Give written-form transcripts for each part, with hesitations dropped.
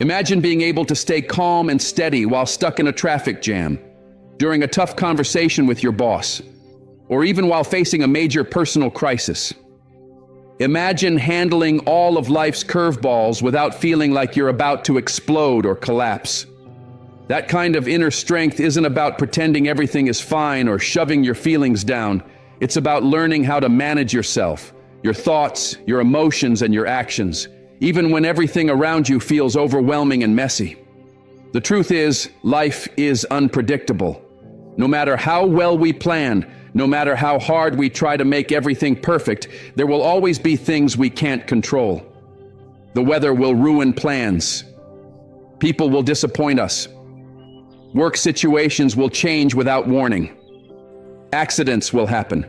Imagine being able to stay calm and steady while stuck in a traffic jam, during a tough conversation with your boss, or even while facing a major personal crisis. Imagine handling all of life's curveballs without feeling like you're about to explode or collapse. That kind of inner strength isn't about pretending everything is fine or shoving your feelings down. It's about learning how to manage yourself, your thoughts, your emotions, and your actions, even when everything around you feels overwhelming and messy. The truth is, life is unpredictable. No matter how well we plan, no matter how hard we try to make everything perfect, there will always be things we can't control. The weather will ruin plans. People will disappoint us. Work situations will change without warning. Accidents will happen.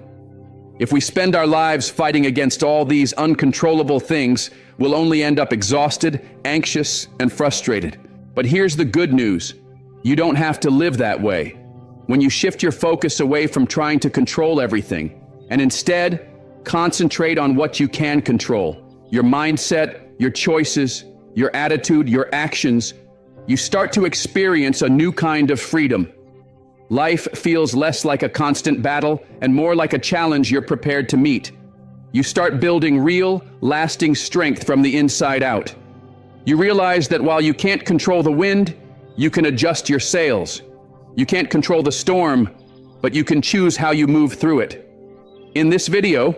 If we spend our lives fighting against all these uncontrollable things, we'll only end up exhausted, anxious, and frustrated. But here's the good news. You don't have to live that way. When you shift your focus away from trying to control everything, and instead concentrate on what you can control, your mindset, your choices, your attitude, your actions, you start to experience a new kind of freedom. Life feels less like a constant battle and more like a challenge you're prepared to meet. You start building real, lasting strength from the inside out. You realize that while you can't control the wind, you can adjust your sails. You can't control the storm, but you can choose how you move through it. In this video,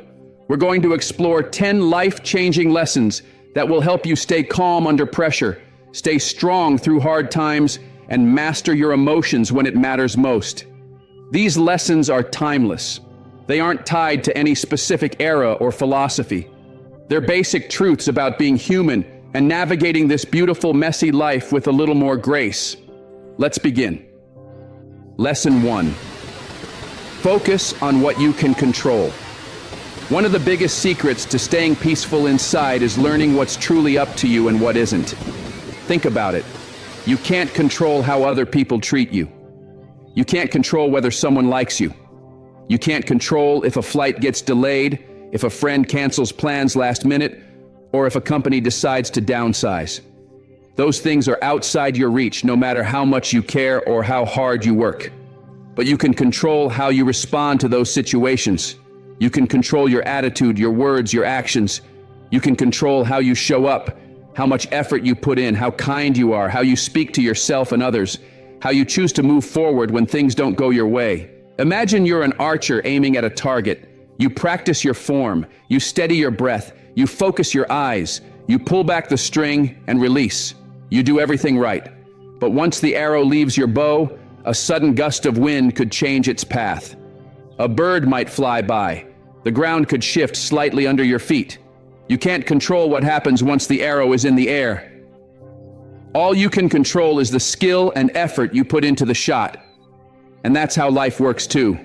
we're going to explore 10 life-changing lessons that will help you stay calm under pressure, stay strong through hard times, and master your emotions when it matters most. These lessons are timeless. They aren't tied to any specific era or philosophy. They're basic truths about being human and navigating this beautiful, messy life with a little more grace. Let's begin. Lesson 1. Focus on what you can control. One of the biggest secrets to staying peaceful inside is learning what's truly up to you and what isn't. Think about it. You can't control how other people treat you. You can't control whether someone likes you. You can't control if a flight gets delayed, if a friend cancels plans last minute, or if a company decides to downsize. Those things are outside your reach, no matter how much you care or how hard you work. But you can control how you respond to those situations. You can control your attitude, your words, your actions. You can control how you show up, how much effort you put in, how kind you are, how you speak to yourself and others, how you choose to move forward when things don't go your way. Imagine you're an archer aiming at a target. You practice your form, you steady your breath, you focus your eyes, you pull back the string and release. You do everything right. But once the arrow leaves your bow, a sudden gust of wind could change its path. A bird might fly by. The ground could shift slightly under your feet. You can't control what happens once the arrow is in the air. All you can control is the skill and effort you put into the shot. And that's how life works too.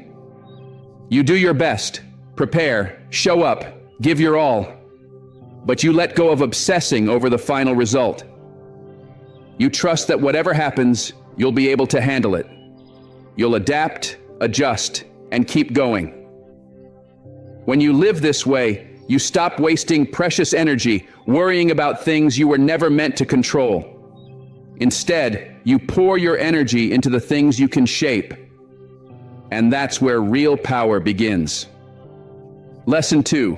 You do your best, prepare, show up, give your all. But you let go of obsessing over the final result. You trust that whatever happens, you'll be able to handle it. You'll adapt, adjust, and keep going. When you live this way, you stop wasting precious energy worrying about things you were never meant to control. Instead, you pour your energy into the things you can shape. And that's where real power begins. Lesson 2.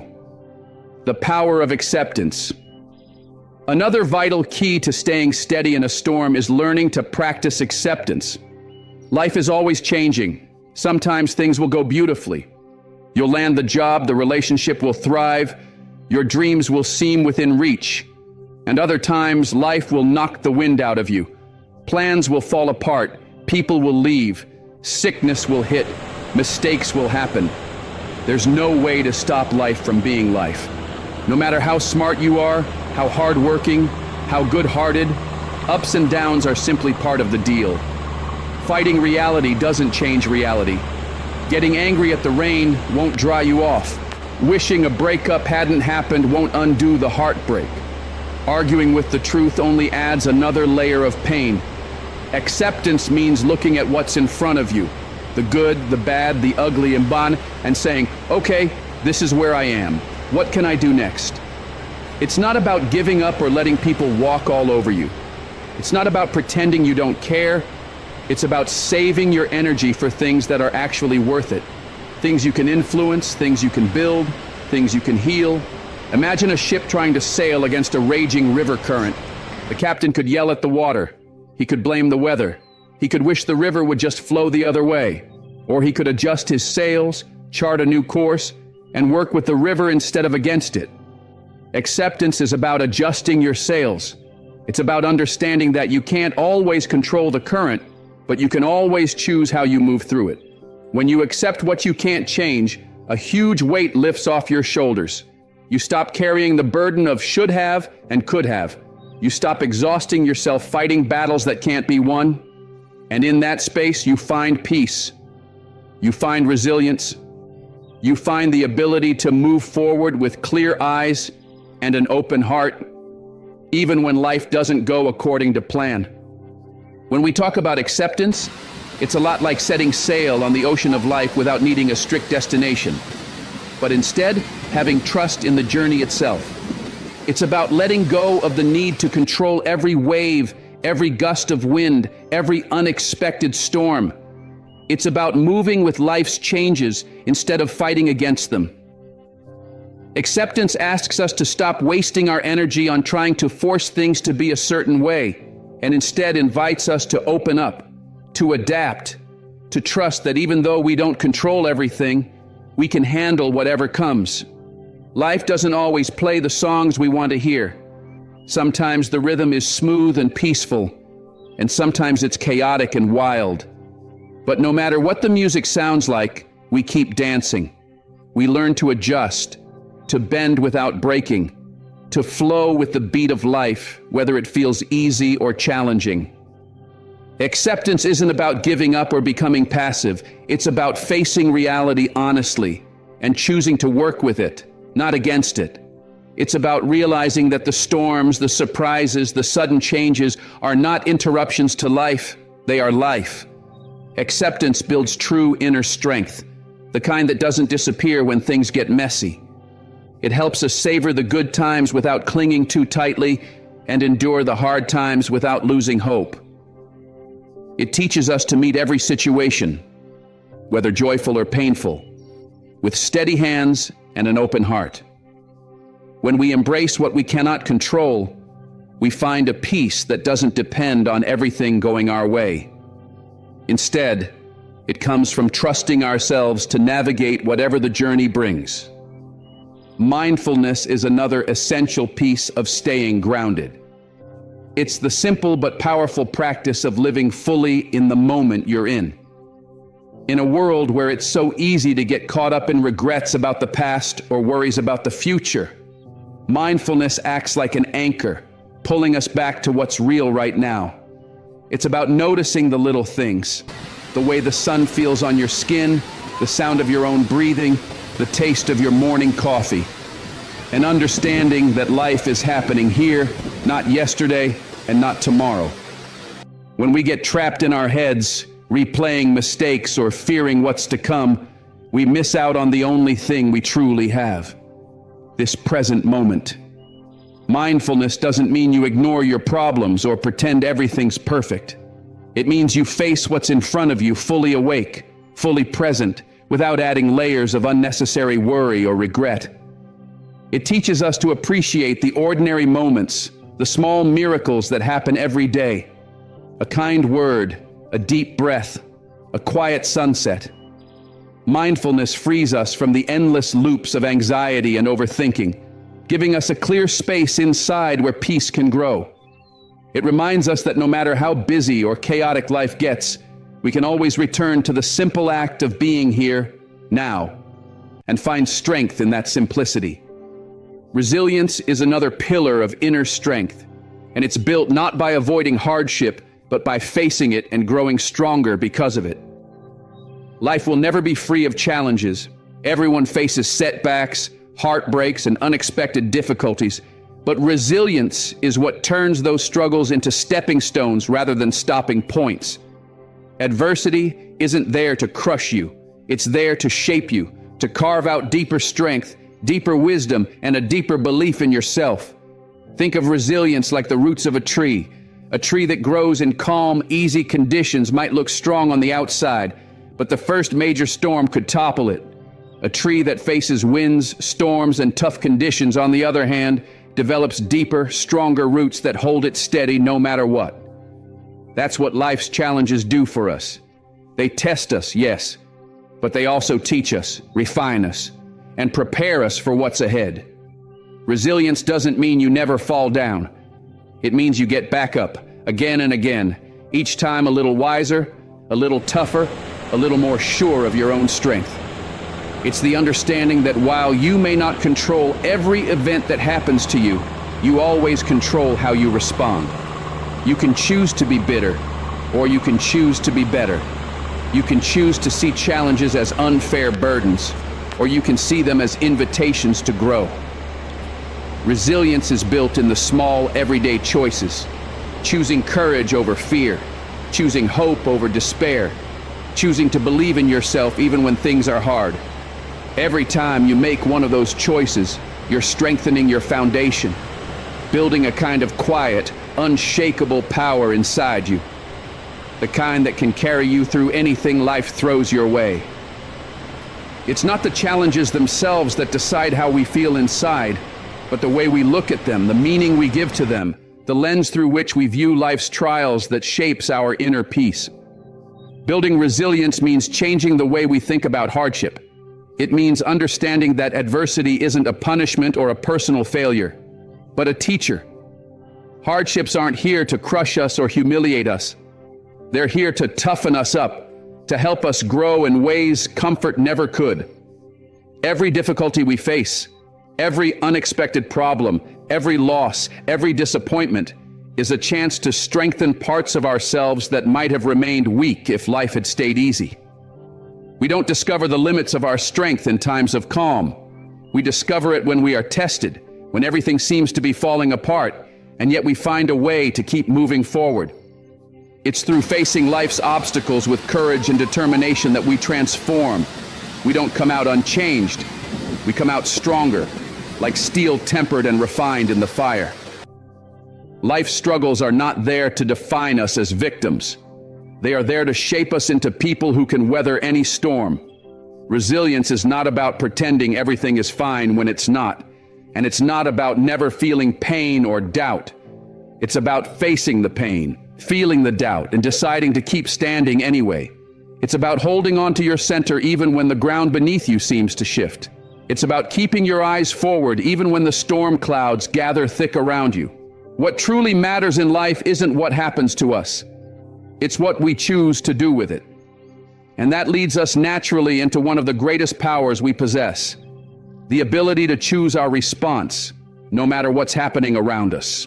The power of acceptance. Another vital key to staying steady in a storm is learning to practice acceptance. Life is always changing. Sometimes things will go beautifully. You'll land the job, the relationship will thrive, your dreams will seem within reach. And other times, life will knock the wind out of you. Plans will fall apart, people will leave, sickness will hit, mistakes will happen. There's no way to stop life from being life. No matter how smart you are, how hardworking, how good-hearted, ups and downs are simply part of the deal. Fighting reality doesn't change reality. Getting angry at the rain won't dry you off. Wishing a breakup hadn't happened won't undo the heartbreak. Arguing with the truth only adds another layer of pain. Acceptance means looking at what's in front of you, the good, the bad, the ugly, and saying, okay, this is where I am. What can I do next? It's not about giving up or letting people walk all over you. It's not about pretending you don't care. It's about saving your energy for things that are actually worth it. Things you can influence, things you can build, things you can heal. Imagine a ship trying to sail against a raging river current. The captain could yell at the water. He could blame the weather. He could wish the river would just flow the other way. Or he could adjust his sails, chart a new course, and work with the river instead of against it. Acceptance is about adjusting your sails. It's about understanding that you can't always control the current, but you can always choose how you move through it. When you accept what you can't change, a huge weight lifts off your shoulders. You stop carrying the burden of should have and could have. You stop exhausting yourself fighting battles that can't be won. And in that space, you find peace. You find resilience. You find the ability to move forward with clear eyes and an open heart, even when life doesn't go according to plan. When we talk about acceptance, it's a lot like setting sail on the ocean of life without needing a strict destination, but instead having trust in the journey itself. It's about letting go of the need to control every wave, every gust of wind, every unexpected storm. It's about moving with life's changes instead of fighting against them. Acceptance asks us to stop wasting our energy on trying to force things to be a certain way, and instead invites us to open up, to adapt, to trust that even though we don't control everything, we can handle whatever comes. Life doesn't always play the songs we want to hear. Sometimes the rhythm is smooth and peaceful, and sometimes it's chaotic and wild. But no matter what the music sounds like, we keep dancing. We learn to adjust, to bend without breaking, to flow with the beat of life, whether it feels easy or challenging. Acceptance isn't about giving up or becoming passive. It's about facing reality honestly and choosing to work with it, not against it. It's about realizing that the storms, the surprises, the sudden changes are not interruptions to life. They are life. Acceptance builds true inner strength, the kind that doesn't disappear when things get messy. It helps us savor the good times without clinging too tightly and endure the hard times without losing hope. It teaches us to meet every situation, whether joyful or painful, with steady hands and an open heart. When we embrace what we cannot control, we find a peace that doesn't depend on everything going our way. Instead, it comes from trusting ourselves to navigate whatever the journey brings. Mindfulness is another essential piece of staying grounded. It's the simple but powerful practice of living fully in the moment you're in. In a world where it's so easy to get caught up in regrets about the past or worries about the future, mindfulness acts like an anchor, pulling us back to what's real right now. It's about noticing the little things, the way the sun feels on your skin, the sound of your own breathing, the taste of your morning coffee, and understanding that life is happening here, not yesterday, and not tomorrow. When we get trapped in our heads, replaying mistakes or fearing what's to come, we miss out on the only thing we truly have: this present moment. Mindfulness doesn't mean you ignore your problems or pretend everything's perfect. It means you face what's in front of you fully awake, fully present, without adding layers of unnecessary worry or regret. It teaches us to appreciate the ordinary moments, the small miracles that happen every day. A kind word, a deep breath, a quiet sunset. Mindfulness frees us from the endless loops of anxiety and overthinking, giving us a clear space inside where peace can grow. It reminds us that no matter how busy or chaotic life gets, we can always return to the simple act of being here, now, and find strength in that simplicity. Resilience is another pillar of inner strength, and it's built not by avoiding hardship, but by facing it and growing stronger because of it. Life will never be free of challenges. Everyone faces setbacks, heartbreaks, and unexpected difficulties, but resilience is what turns those struggles into stepping stones rather than stopping points. Adversity isn't there to crush you. It's there to shape you, to carve out deeper strength, deeper wisdom, and a deeper belief in yourself. Think of resilience like the roots of a tree. A tree that grows in calm, easy conditions might look strong on the outside, but the first major storm could topple it. A tree that faces winds, storms, and tough conditions, on the other hand, develops deeper, stronger roots that hold it steady no matter what. That's what life's challenges do for us. They test us, yes, but they also teach us, refine us, and prepare us for what's ahead. Resilience doesn't mean you never fall down. It means you get back up again and again, each time a little wiser, a little tougher, a little more sure of your own strength. It's the understanding that while you may not control every event that happens to you, you always control how you respond. You can choose to be bitter, or you can choose to be better. You can choose to see challenges as unfair burdens, or you can see them as invitations to grow. Resilience is built in the small, everyday choices, choosing courage over fear, choosing hope over despair, choosing to believe in yourself even when things are hard. Every time you make one of those choices, you're strengthening your foundation, building a kind of quiet, unshakable power inside you, the kind that can carry you through anything life throws your way. It's not the challenges themselves that decide how we feel inside, but the way we look at them, the meaning we give to them, the lens through which we view life's trials that shapes our inner peace. Building resilience means changing the way we think about hardship. It means understanding that adversity isn't a punishment or a personal failure, but a teacher. Hardships aren't here to crush us or humiliate us. They're here to toughen us up, to help us grow in ways comfort never could. Every difficulty we face, every unexpected problem, every loss, every disappointment is a chance to strengthen parts of ourselves that might have remained weak if life had stayed easy. We don't discover the limits of our strength in times of calm. We discover it when we are tested, when everything seems to be falling apart, and yet we find a way to keep moving forward. It's through facing life's obstacles with courage and determination that we transform. We don't come out unchanged. We come out stronger, like steel tempered and refined in the fire. Life's struggles are not there to define us as victims. They are there to shape us into people who can weather any storm. Resilience is not about pretending everything is fine when it's not, and it's not about never feeling pain or doubt. It's about facing the pain, feeling the doubt, and deciding to keep standing anyway. It's about holding on to your center even when the ground beneath you seems to shift. It's about keeping your eyes forward even when the storm clouds gather thick around you. What truly matters in life isn't what happens to us. It's what we choose to do with it. And that leads us naturally into one of the greatest powers we possess, the ability to choose our response, no matter what's happening around us.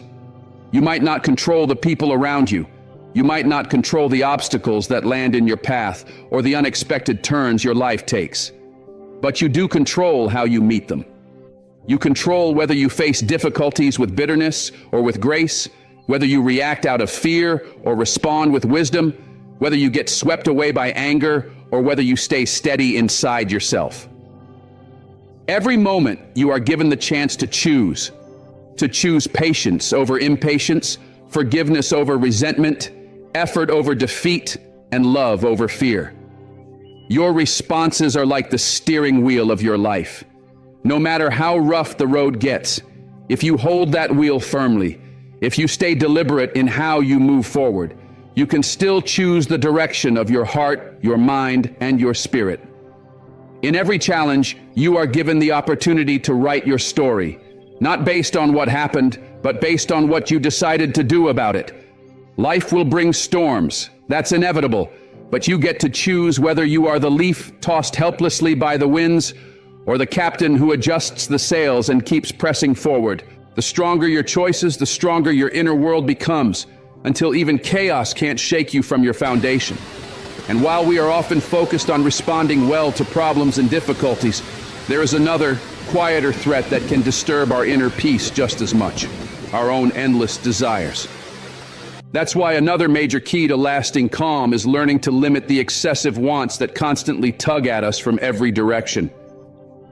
You might not control the people around you. You might not control the obstacles that land in your path or the unexpected turns your life takes. But you do control how you meet them. You control whether you face difficulties with bitterness or with grace, whether you react out of fear or respond with wisdom, whether you get swept away by anger or whether you stay steady inside yourself. Every moment you are given the chance to choose patience over impatience, forgiveness over resentment, effort over defeat, and love over fear. Your responses are like the steering wheel of your life. No matter how rough the road gets, if you hold that wheel firmly, if you stay deliberate in how you move forward, you can still choose the direction of your heart, your mind, and your spirit. In every challenge, you are given the opportunity to write your story, not based on what happened, but based on what you decided to do about it. Life will bring storms, that's inevitable, but you get to choose whether you are the leaf tossed helplessly by the winds or the captain who adjusts the sails and keeps pressing forward. The stronger your choices, the stronger your inner world becomes, until even chaos can't shake you from your foundation. And while we are often focused on responding well to problems and difficulties, there is another, quieter threat that can disturb our inner peace just as much: our own endless desires. That's why another major key to lasting calm is learning to limit the excessive wants that constantly tug at us from every direction.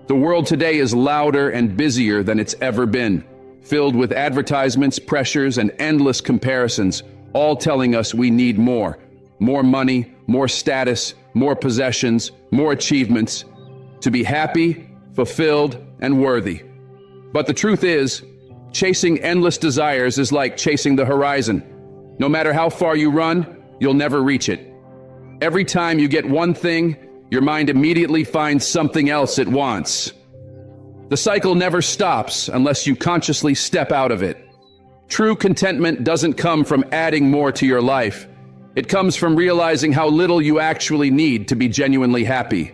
The world today is louder and busier than it's ever been, filled with advertisements, pressures, and endless comparisons, all telling us we need more. More money, more status, more possessions, more achievements, to be happy, fulfilled, and worthy. But the truth is, chasing endless desires is like chasing the horizon. No matter how far you run, you'll never reach it. Every time you get one thing, your mind immediately finds something else it wants. The cycle never stops unless you consciously step out of it. True contentment doesn't come from adding more to your life. It comes from realizing how little you actually need to be genuinely happy.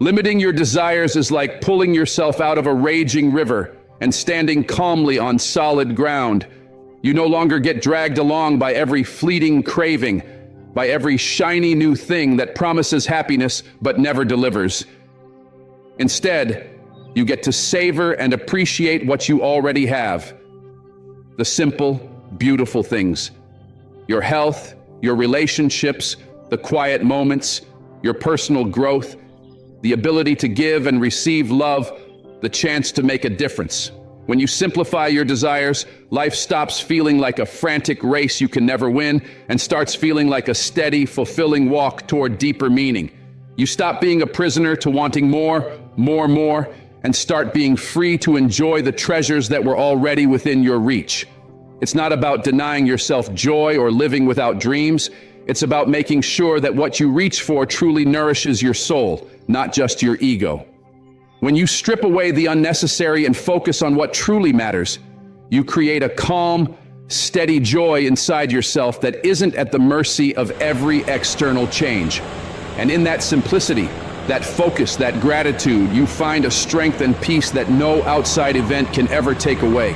Limiting your desires is like pulling yourself out of a raging river and standing calmly on solid ground. You no longer get dragged along by every fleeting craving, by every shiny new thing that promises happiness but never delivers. Instead, you get to savor and appreciate what you already have. The simple, beautiful things. Your health, your relationships, the quiet moments, your personal growth, the ability to give and receive love, the chance to make a difference. When you simplify your desires, life stops feeling like a frantic race you can never win and starts feeling like a steady, fulfilling walk toward deeper meaning. You stop being a prisoner to wanting more, and start being free to enjoy the treasures that were already within your reach. It's not about denying yourself joy or living without dreams. It's about making sure that what you reach for truly nourishes your soul, not just your ego. When you strip away the unnecessary and focus on what truly matters, you create a calm, steady joy inside yourself that isn't at the mercy of every external change. And in that simplicity, that focus, that gratitude, you find a strength and peace that no outside event can ever take away.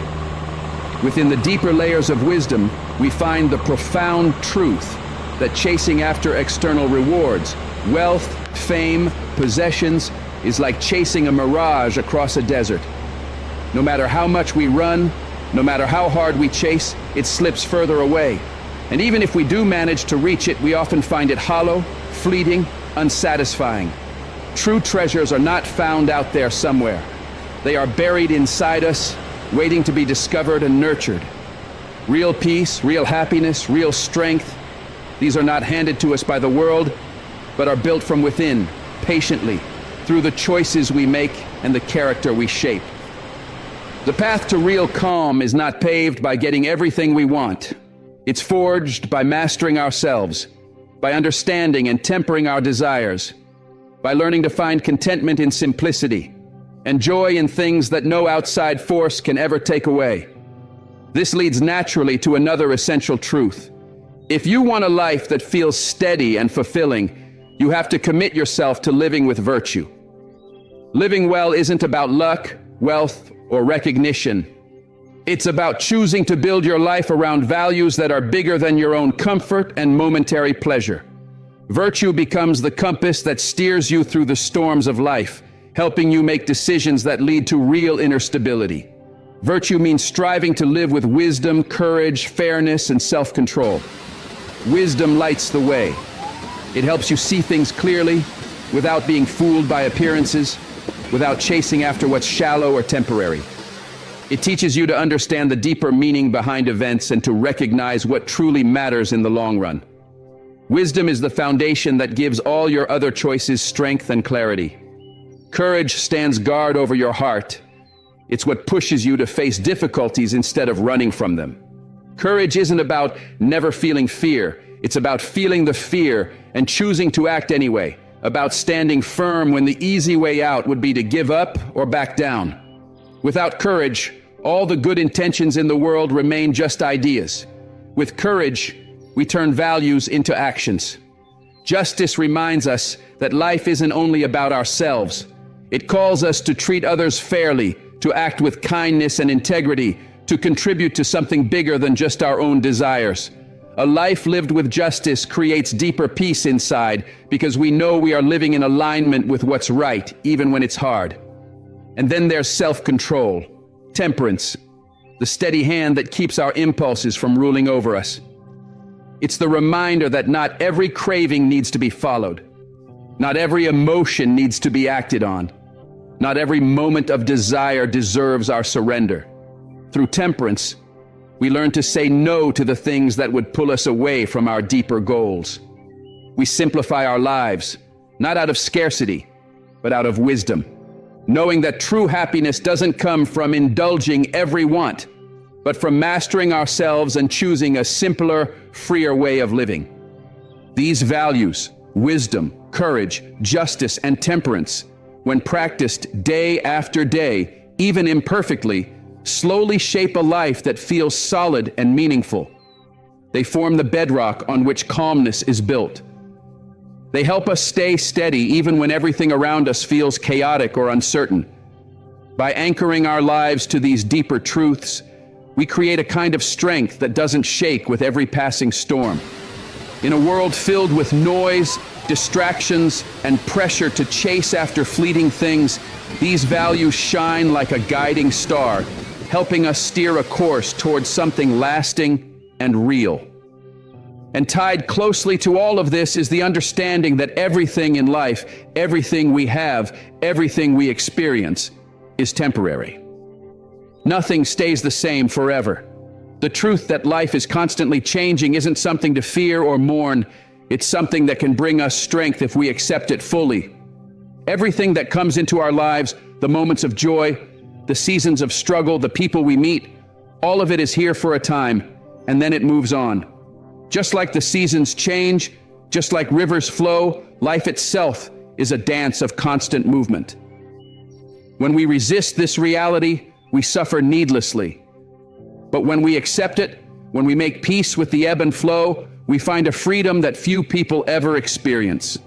Within the deeper layers of wisdom, we find the profound truth that chasing after external rewards, wealth, fame, possessions, is like chasing a mirage across a desert. No matter how much we run, no matter how hard we chase, it slips further away. And even if we do manage to reach it, we often find it hollow, fleeting, unsatisfying. True treasures are not found out there somewhere. They are buried inside us, waiting to be discovered and nurtured. Real peace, real happiness, real strength, these are not handed to us by the world, but are built from within, patiently, through the choices we make and the character we shape. The path to real calm is not paved by getting everything we want. It's forged by mastering ourselves, by understanding and tempering our desires, by learning to find contentment in simplicity and joy in things that no outside force can ever take away. This leads naturally to another essential truth. If you want a life that feels steady and fulfilling, you have to commit yourself to living with virtue. Living well isn't about luck, wealth, or recognition. It's about choosing to build your life around values that are bigger than your own comfort and momentary pleasure. Virtue becomes the compass that steers you through the storms of life, helping you make decisions that lead to real inner stability. Virtue means striving to live with wisdom, courage, fairness, and self-control. Wisdom lights the way. It helps you see things clearly, without being fooled by appearances, without chasing after what's shallow or temporary. It teaches you to understand the deeper meaning behind events and to recognize what truly matters in the long run. Wisdom is the foundation that gives all your other choices strength and clarity. Courage stands guard over your heart. It's what pushes you to face difficulties instead of running from them. Courage isn't about never feeling fear. It's about feeling the fear and choosing to act anyway, about standing firm when the easy way out would be to give up or back down. Without courage, all the good intentions in the world remain just ideas. With courage, we turn values into actions. Justice reminds us that life isn't only about ourselves. It calls us to treat others fairly, to act with kindness and integrity, to contribute to something bigger than just our own desires. A life lived with justice creates deeper peace inside because we know we are living in alignment with what's right, even when it's hard. And then there's self-control, temperance, the steady hand that keeps our impulses from ruling over us. It's the reminder that not every craving needs to be followed. Not every emotion needs to be acted on. Not every moment of desire deserves our surrender. Through temperance, We learn to say no to the things that would pull us away from our deeper goals. We simplify our lives, not out of scarcity, but out of wisdom, knowing that true happiness doesn't come from indulging every want, but from mastering ourselves and choosing a simpler, freer way of living. These values, wisdom, courage, justice, and temperance, when practiced day after day, even imperfectly, slowly shape a life that feels solid and meaningful. They form the bedrock on which calmness is built. They help us stay steady even when everything around us feels chaotic or uncertain. By anchoring our lives to these deeper truths, we create a kind of strength that doesn't shake with every passing storm. In a world filled with noise, distractions, and pressure to chase after fleeting things, these values shine like a guiding star, helping us steer a course towards something lasting and real. And tied closely to all of this is the understanding that everything in life, everything we have, everything we experience, is temporary. Nothing stays the same forever. The truth that life is constantly changing isn't something to fear or mourn. It's something that can bring us strength if we accept it fully. Everything that comes into our lives, the moments of joy, the seasons of struggle, the people we meet, all of it is here for a time, and then it moves on. Just like the seasons change, just like rivers flow, life itself is a dance of constant movement. When we resist this reality, we suffer needlessly. But when we accept it, when we make peace with the ebb and flow, we find a freedom that few people ever experience.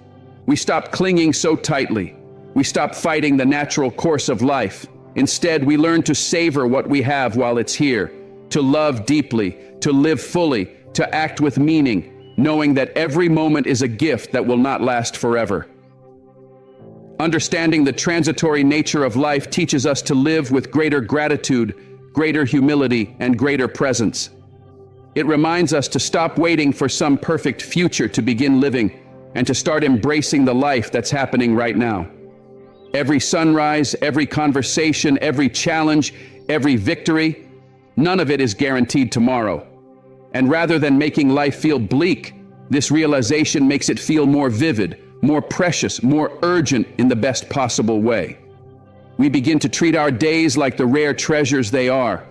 We stop clinging so tightly. We stop fighting the natural course of life. Instead, we learn to savor what we have while it's here, to love deeply, to live fully, to act with meaning, knowing that every moment is a gift that will not last forever. Understanding the transitory nature of life teaches us to live with greater gratitude, greater humility, and greater presence. It reminds us to stop waiting for some perfect future to begin living and to start embracing the life that's happening right now. Every sunrise, every conversation, every challenge, every victory, none of it is guaranteed tomorrow. And rather than making life feel bleak, this realization makes it feel more vivid, more precious, more urgent in the best possible way. We begin to treat our days like the rare treasures they are.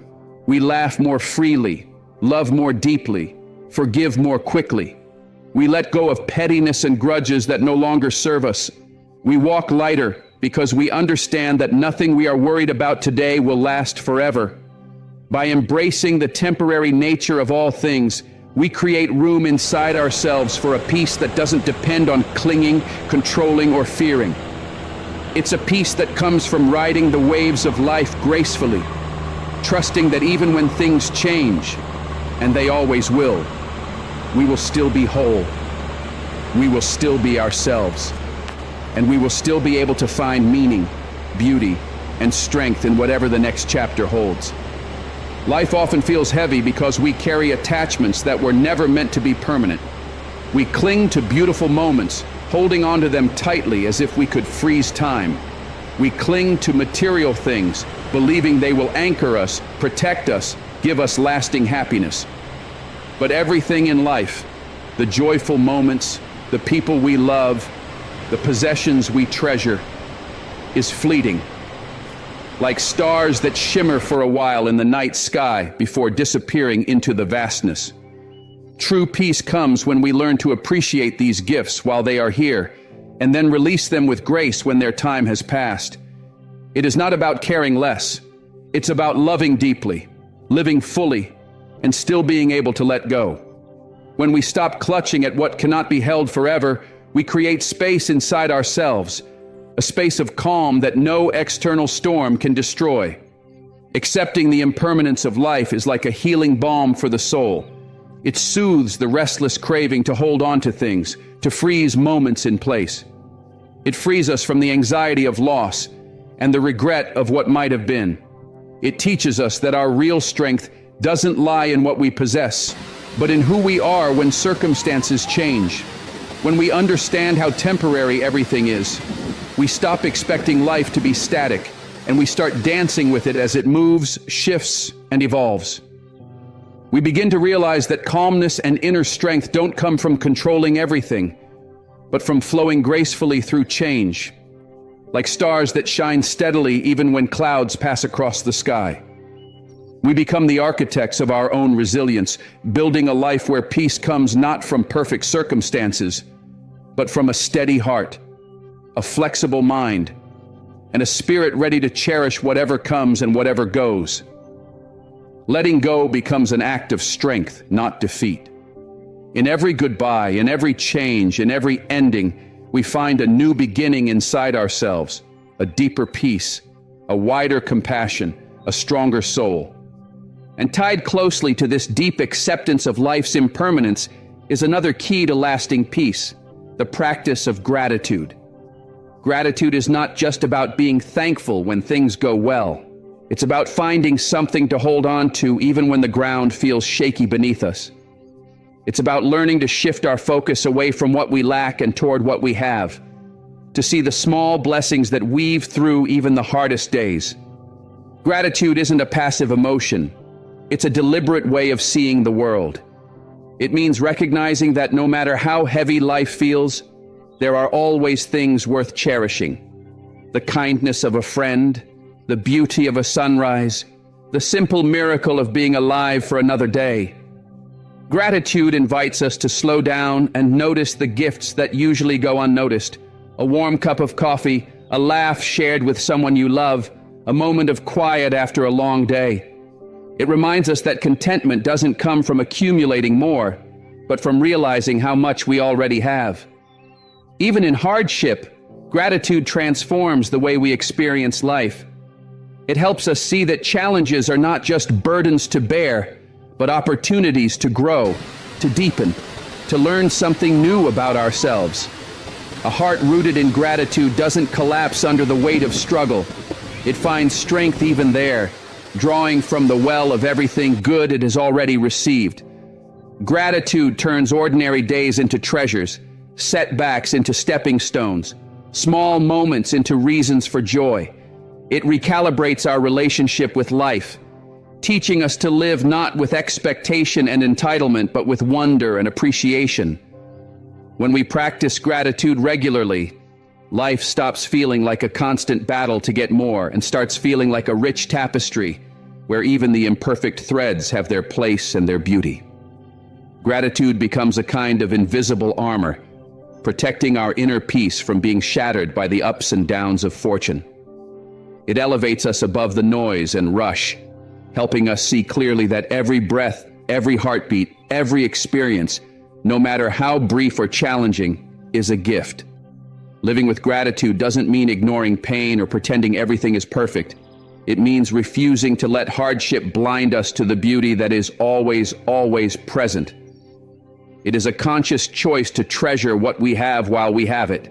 We laugh more freely, love more deeply, forgive more quickly. We let go of pettiness and grudges that no longer serve us. We walk lighter because we understand that nothing we are worried about today will last forever. By embracing the temporary nature of all things, we create room inside ourselves for a peace that doesn't depend on clinging, controlling, or fearing. It's a peace that comes from riding the waves of life gracefully, trusting that even when things change, and they always will, we will still be whole. We will still be ourselves. And we will still be able to find meaning, beauty, and strength in whatever the next chapter holds. Life often feels heavy because we carry attachments that were never meant to be permanent. We cling to beautiful moments, holding onto them tightly as if we could freeze time. We cling to material things, believing they will anchor us, protect us, give us lasting happiness. But everything in life, the joyful moments, the people we love, the possessions we treasure, is fleeting. Like stars that shimmer for a while in the night sky before disappearing into the vastness. True peace comes when we learn to appreciate these gifts while they are here, and then release them with grace when their time has passed. It is not about caring less. It's about loving deeply, living fully, and still being able to let go. When we stop clutching at what cannot be held forever, we create space inside ourselves, a space of calm that no external storm can destroy. Accepting the impermanence of life is like a healing balm for the soul. It soothes the restless craving to hold on to things, to freeze moments in place. It frees us from the anxiety of loss and the regret of what might have been. It teaches us that our real strength doesn't lie in what we possess, but in who we are when circumstances change. When we understand how temporary everything is, we stop expecting life to be static, and we start dancing with it as it moves, shifts, and evolves. We begin to realize that calmness and inner strength don't come from controlling everything, but from flowing gracefully through change, like stars that shine steadily even when clouds pass across the sky. We become the architects of our own resilience, building a life where peace comes not from perfect circumstances, but from a steady heart, a flexible mind, and a spirit ready to cherish whatever comes and whatever goes. Letting go becomes an act of strength, not defeat. In every goodbye, in every change, in every ending, we find a new beginning inside ourselves, a deeper peace, a wider compassion, a stronger soul. And tied closely to this deep acceptance of life's impermanence is another key to lasting peace, the practice of gratitude. Gratitude is not just about being thankful when things go well. It's about finding something to hold on to even when the ground feels shaky beneath us. It's about learning to shift our focus away from what we lack and toward what we have, to see the small blessings that weave through even the hardest days. Gratitude isn't a passive emotion. It's a deliberate way of seeing the world. It means recognizing that no matter how heavy life feels, there are always things worth cherishing. The kindness of a friend, the beauty of a sunrise, the simple miracle of being alive for another day. Gratitude invites us to slow down and notice the gifts that usually go unnoticed. A warm cup of coffee, a laugh shared with someone you love, a moment of quiet after a long day. It reminds us that contentment doesn't come from accumulating more, but from realizing how much we already have. Even in hardship, gratitude transforms the way we experience life. It helps us see that challenges are not just burdens to bear, but opportunities to grow, to deepen, to learn something new about ourselves. A heart rooted in gratitude doesn't collapse under the weight of struggle. It finds strength even there, drawing from the well of everything good it has already received. Gratitude turns ordinary days into treasures, setbacks into stepping stones, small moments into reasons for joy. It recalibrates our relationship with life, teaching us to live not with expectation and entitlement, but with wonder and appreciation. When we practice gratitude regularly, life stops feeling like a constant battle to get more and starts feeling like a rich tapestry where even the imperfect threads have their place and their beauty. Gratitude becomes a kind of invisible armor, protecting our inner peace from being shattered by the ups and downs of fortune. It elevates us above the noise and rush, helping us see clearly that every breath, every heartbeat, every experience, no matter how brief or challenging, is a gift. Living with gratitude doesn't mean ignoring pain or pretending everything is perfect. It means refusing to let hardship blind us to the beauty that is always, always present. It is a conscious choice to treasure what we have while we have it,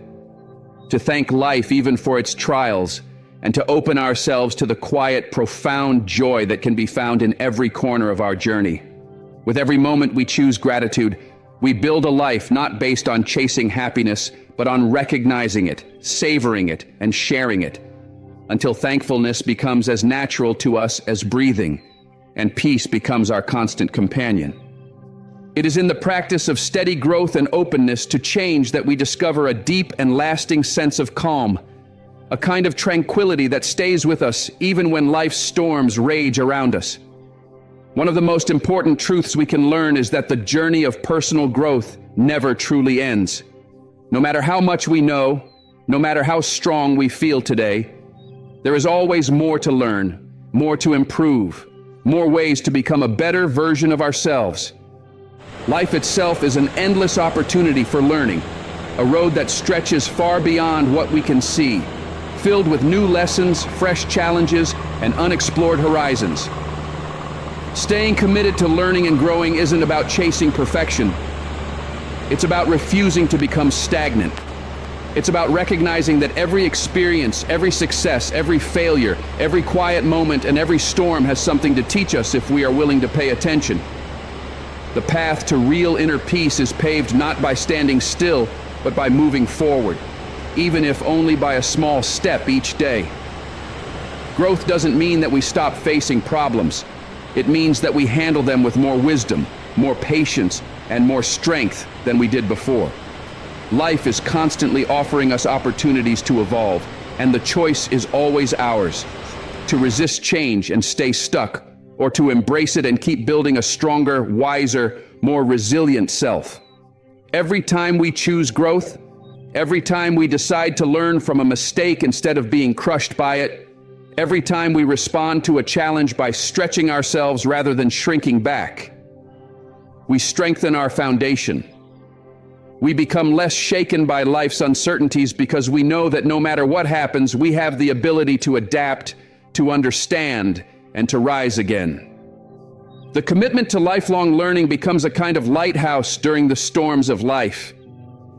to thank life even for its trials, and to open ourselves to the quiet, profound joy that can be found in every corner of our journey. With every moment we choose gratitude, we build a life not based on chasing happiness, but on recognizing it, savoring it, and sharing it, until thankfulness becomes as natural to us as breathing, and peace becomes our constant companion. It is in the practice of steady growth and openness to change that we discover a deep and lasting sense of calm, a kind of tranquility that stays with us even when life's storms rage around us. One of the most important truths we can learn is that the journey of personal growth never truly ends. No matter how much we know, no matter how strong we feel today, there is always more to learn, more to improve, more ways to become a better version of ourselves. Life itself is an endless opportunity for learning, a road that stretches far beyond what we can see, filled with new lessons, fresh challenges, and unexplored horizons. Staying committed to learning and growing isn't about chasing perfection. It's about refusing to become stagnant. It's about recognizing that every experience, every success, every failure, every quiet moment, and every storm has something to teach us if we are willing to pay attention. The path to real inner peace is paved not by standing still, but by moving forward, even if only by a small step each day. Growth doesn't mean that we stop facing problems. It means that we handle them with more wisdom, more patience, and more strength than we did before. Life is constantly offering us opportunities to evolve, and the choice is always ours: to resist change and stay stuck, or to embrace it and keep building a stronger, wiser, more resilient self. Every time we choose growth, every time we decide to learn from a mistake instead of being crushed by it, every time we respond to a challenge by stretching ourselves rather than shrinking back, we strengthen our foundation. We become less shaken by life's uncertainties because we know that no matter what happens, we have the ability to adapt, to understand, and to rise again. The commitment to lifelong learning becomes a kind of lighthouse during the storms of life.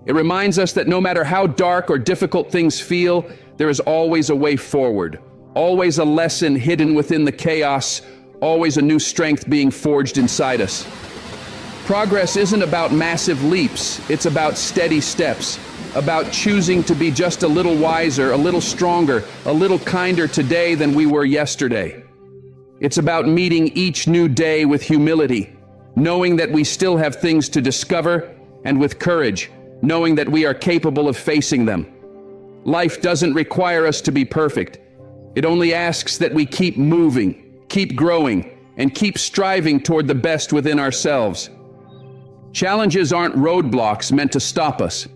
It reminds us that no matter how dark or difficult things feel, there is always a way forward, always a lesson hidden within the chaos, always a new strength being forged inside us. Progress isn't about massive leaps, it's about steady steps, about choosing to be just a little wiser, a little stronger, a little kinder today than we were yesterday. It's about meeting each new day with humility, knowing that we still have things to discover, and with courage, knowing that we are capable of facing them. Life doesn't require us to be perfect. It only asks that we keep moving, keep growing, and keep striving toward the best within ourselves. Challenges aren't roadblocks meant to stop us.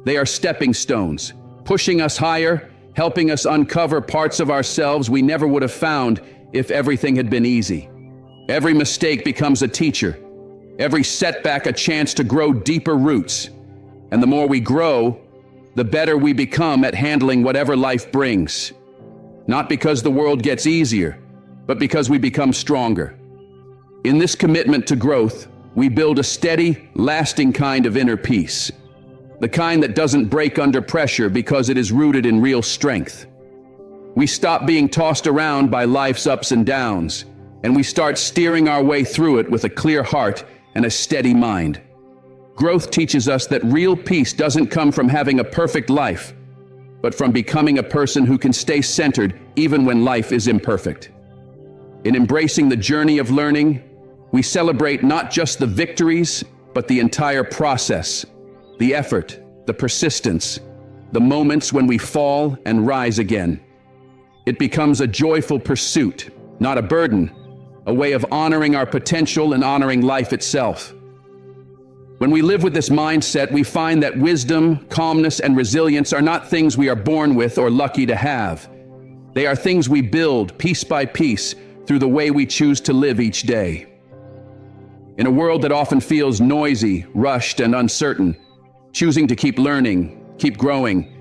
They are stepping stones, pushing us higher, helping us uncover parts of ourselves we never would have found if everything had been easy. Every mistake becomes a teacher, every setback a chance to grow deeper roots. And the more we grow, the better we become at handling whatever life brings. Not because the world gets easier, but because we become stronger. In this commitment to growth, we build a steady, lasting kind of inner peace. The kind that doesn't break under pressure because it is rooted in real strength. We stop being tossed around by life's ups and downs, and we start steering our way through it with a clear heart and a steady mind. Growth teaches us that real peace doesn't come from having a perfect life, but from becoming a person who can stay centered even when life is imperfect. In embracing the journey of learning, we celebrate not just the victories, but the entire process, the effort, the persistence, the moments when we fall and rise again. It becomes a joyful pursuit, not a burden, a way of honoring our potential and honoring life itself. When we live with this mindset, we find that wisdom, calmness, and resilience are not things we are born with or lucky to have. They are things we build piece by piece through the way we choose to live each day. In a world that often feels noisy, rushed, and uncertain, choosing to keep learning, keep growing,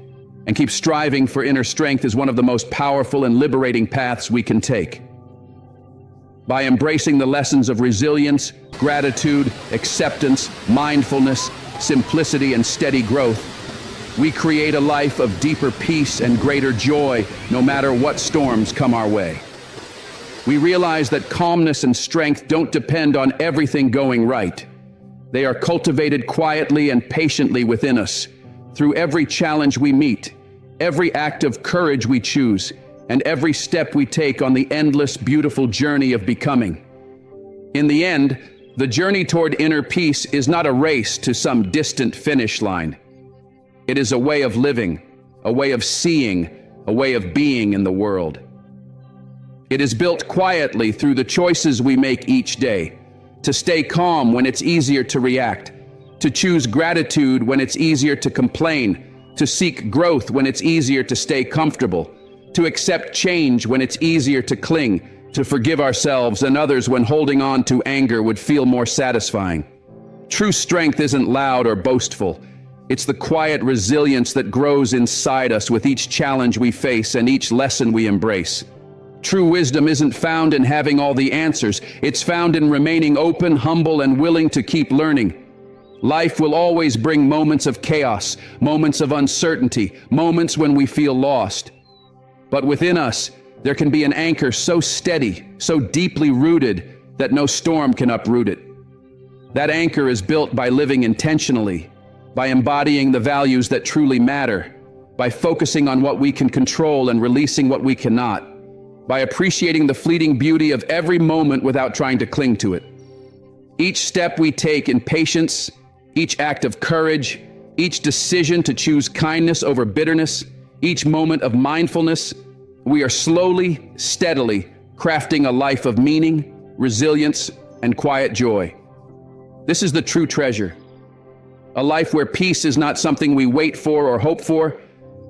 and keep striving for inner strength is one of the most powerful and liberating paths we can take. By embracing the lessons of resilience, gratitude, acceptance, mindfulness, simplicity, and steady growth, we create a life of deeper peace and greater joy no matter what storms come our way. We realize that calmness and strength don't depend on everything going right. They are cultivated quietly and patiently within us, through every challenge we meet, every act of courage we choose, and every step we take on the endless, beautiful journey of becoming. In the end, the journey toward inner peace is not a race to some distant finish line. It is a way of living, a way of seeing, a way of being in the world. It is built quietly through the choices we make each day, to stay calm when it's easier to react, to choose gratitude when it's easier to complain, to seek growth when it's easier to stay comfortable, to accept change when it's easier to cling, to forgive ourselves and others when holding on to anger would feel more satisfying. True strength isn't loud or boastful. It's the quiet resilience that grows inside us with each challenge we face and each lesson we embrace. True wisdom isn't found in having all the answers. It's found in remaining open, humble, and willing to keep learning. Life will always bring moments of chaos, moments of uncertainty, moments when we feel lost. But within us, there can be an anchor so steady, so deeply rooted, that no storm can uproot it. That anchor is built by living intentionally, by embodying the values that truly matter, by focusing on what we can control and releasing what we cannot. by appreciating the fleeting beauty of every moment without trying to cling to it. Each step we take in patience, each act of courage, each decision to choose kindness over bitterness, each moment of mindfulness, we are slowly, steadily crafting a life of meaning, resilience, and quiet joy. This is the true treasure. A life where peace is not something we wait for or hope for,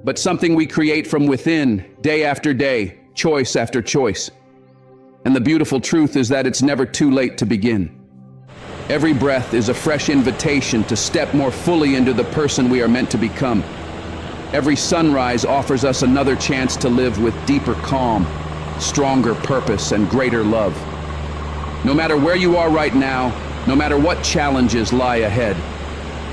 but something we create from within, day after day, choice after choice. And the beautiful truth is that it's never too late to begin. Every breath is a fresh invitation to step more fully into the person we are meant to become. Every sunrise offers us another chance to live with deeper calm, stronger purpose, and greater love. No matter where you are right now, no matter what challenges lie ahead,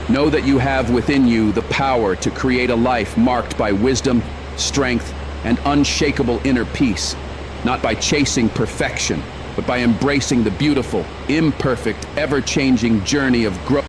know that you have within you the power to create a life marked by wisdom, strength, and unshakable inner peace, not by chasing perfection, but by embracing the beautiful, imperfect, ever-changing journey of growth.